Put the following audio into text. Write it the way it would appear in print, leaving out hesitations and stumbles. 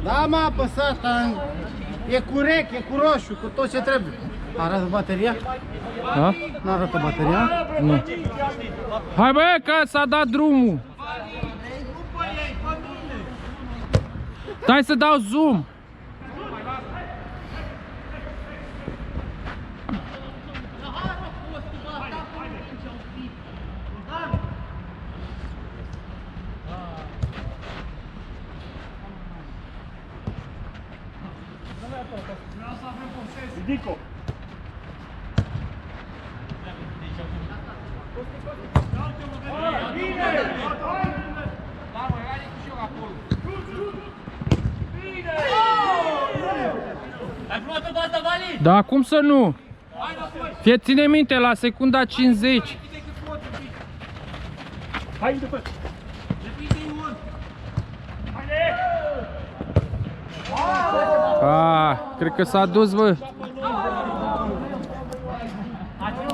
Da, m-a apăsat, e cu rec, e cu roșu, cu tot ce trebuie. Arată bateria? Da? N-arată bateria? Nu. Hai bă, că s-a dat drumul. Stai să dau zoom. Ridico. Da, cum să nu? Fie, ține minte, la secunda 50. Hai, după. Ah, cred că s-a dus, bă.